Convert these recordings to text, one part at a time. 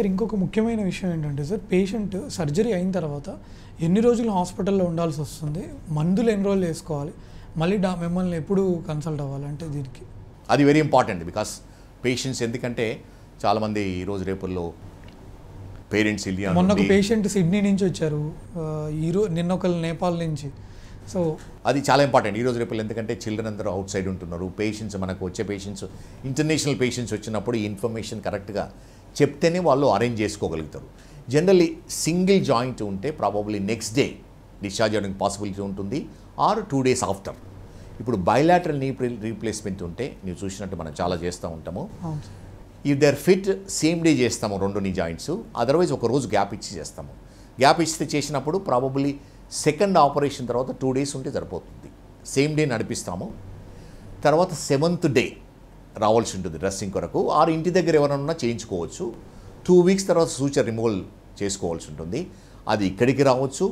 Sir ఇంకొక ముఖ్యమైన విషయం ఏంటంటే సార్, పేషెంట్ సర్జరీ అయిన తర్వాత ఎన్ని రోజులు హాస్పిటల్లో ఉండాల్సి వస్తుంది, మందులు ఎన్ని రోజులు వేసుకోవాలి, మళ్ళీ మిమ్మల్ని ఎప్పుడు కన్సల్ట్ అవ్వాలంటే దీనికి అది వెరీ ఇంపార్టెంట్. బికాస్ పేషెంట్స్ ఎందుకంటే చాలామంది ఈరోజు రేపుల్లో పేరెంట్స్ ఇండియా మొన్న ఒక పేషెంట్ సిడ్నీ నుంచి వచ్చారు, నిన్న ఒకరు నేపాల్ నుంచి. సో అది చాలా ఇంపార్టెంట్ ఈరోజు రేపు, ఎందుకంటే చిల్డ్రన్ అందరూ అవుట్ సైడ్ ఉంటున్నారు. పేషెంట్స్ మనకు వచ్చే పేషెంట్స్ ఇంటర్నేషనల్ పేషెంట్స్ వచ్చినప్పుడు ఈ ఇన్ఫర్మేషన్ కరెక్ట్గా చెప్తేనే వాళ్ళు అరేంజ్ చేసుకోగలుగుతారు. జనరల్లీ సింగిల్ జాయింట్ ఉంటే ప్రాబబ్లీ నెక్స్ట్ డే డిశ్చార్జ్ అవ్వడానికి పాసిబిలిటీ ఉంటుంది, ఆర్ 2 days ఆఫ్టర్. ఇప్పుడు బైలాటరల్ నీ రీప్లేస్మెంట్ ఉంటే ನೀವು చూసినట్టు మనం చాలా చేస్తూ ఉంటాము. If they are fit same day చేస్తాము 2 నీ జాయింట్స్, అదర్వైజ్ ఒక రోజు గ్యాప్ ఇచ్చి చేస్తాము. గ్యాప్ ఇస్తే చేసినప్పుడు ప్రాబబ్లీ సెకండ్ ఆపరేషన్ తర్వాత 2 days ఉంటే సరిపోతుంది. సేమ్ డే నడిపిస్తాము. తర్వాత 7th day రావాల్సి ఉంటుంది డ్రెస్సింగ్ కొరకు, ఆర్ ఇంటి దగ్గర ఎవరైనా చేయించుకోవచ్చు. 2 weeks తర్వాత సూచర్ రిమూవల్ చేసుకోవాల్సి ఉంటుంది. అది ఇక్కడికి రావచ్చు,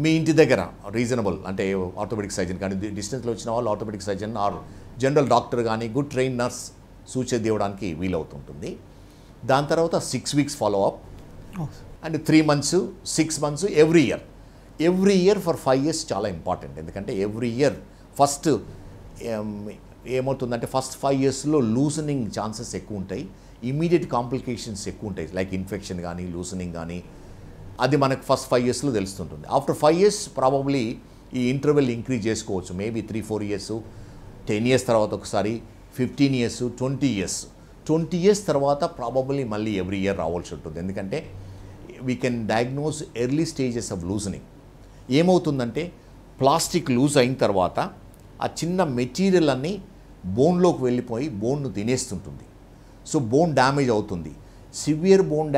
మీ ఇంటి దగ్గర రీజనబుల్ అంటే ఆర్థోపెడిక్ సర్జన్ కానీ, డిస్టెన్స్లో వచ్చిన వాళ్ళు orthopedic surgeon or general doctor కానీ గుడ్ ట్రైన్ నర్స్ సూచర్ తీయడానికి వీలవుతుంటుంది. దాని తర్వాత 6 weeks follow up and 3 months 6 months every year for 5 years చాలా ఇంపార్టెంట్. ఎందుకంటే ఎవ్రీ ఇయర్ ఫస్ట్ ఏమవుతుందంటే ఫస్ట్ 5 yearsలో లూజనింగ్ ఛాన్సెస్ ఎక్కువ ఉంటాయి, ఇమీడియట్ కాంప్లికేషన్స్ ఎక్కువ ఉంటాయి, లైక్ ఇన్ఫెక్షన్ కానీ లూజనింగ్ కానీ. అది మనకు ఫస్ట్ 5 yearsలో తెలుస్తుంటుంది. ఆఫ్టర్ 5 years ప్రాబబ్లీ ఈ ఇంటర్వెల్ ఇంక్రీజ్ చేసుకోవచ్చు, మేబీ 3-4 years, 10 years తర్వాత ఒకసారి, 15 years, 20 years తర్వాత ప్రాబబ్లీ మళ్ళీ ఎవ్రీ ఇయర్ రావాల్సి ఉంటుంది. ఎందుకంటే we can diagnose early stages of loosening. ఏమవుతుందంటే ప్లాస్టిక్ లూజ్ అయిన తర్వాత ఆ చిన్న మెటీరియల్ అన్నీ బోన్లోకి వెళ్ళిపోయి బోన్ను తినేస్తుంటుంది. సో బోన్ డ్యామేజ్ అవుతుంది. సివియర్ బోన్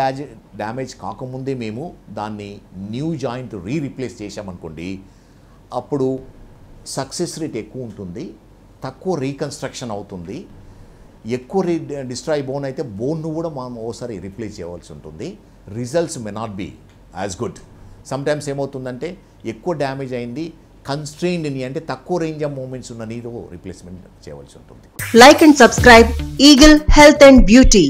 డ్యామేజ్ కాకముందే మేము దాన్ని న్యూ జాయింట్ రీప్లేస్ చేశామనుకోండి, అప్పుడు సక్సెస్ రేట్ ఎక్కువ ఉంటుంది, తక్కువ రీకన్స్ట్రక్షన్ అవుతుంది. ఎక్కువ డిస్ట్రాయ్ బోన్ అయితే బోన్ను కూడా మనం ఓసారి రీప్లేస్ చేయవలసి ఉంటుంది. Results may not be as good. Sometimes ఏమవుతుందంటే ఎక్కువ డ్యామేజ్ అయింది, కన్స్ట్రెయిన్డ్ నీ అంటే తక్కువ రేంజ్ ఆఫ్ మూమెంట్స్ ఉన్న నీరు రీప్లేస్మెంట్ చేయవలసి ఉంటుంది. Like and subscribe eagle health and beauty.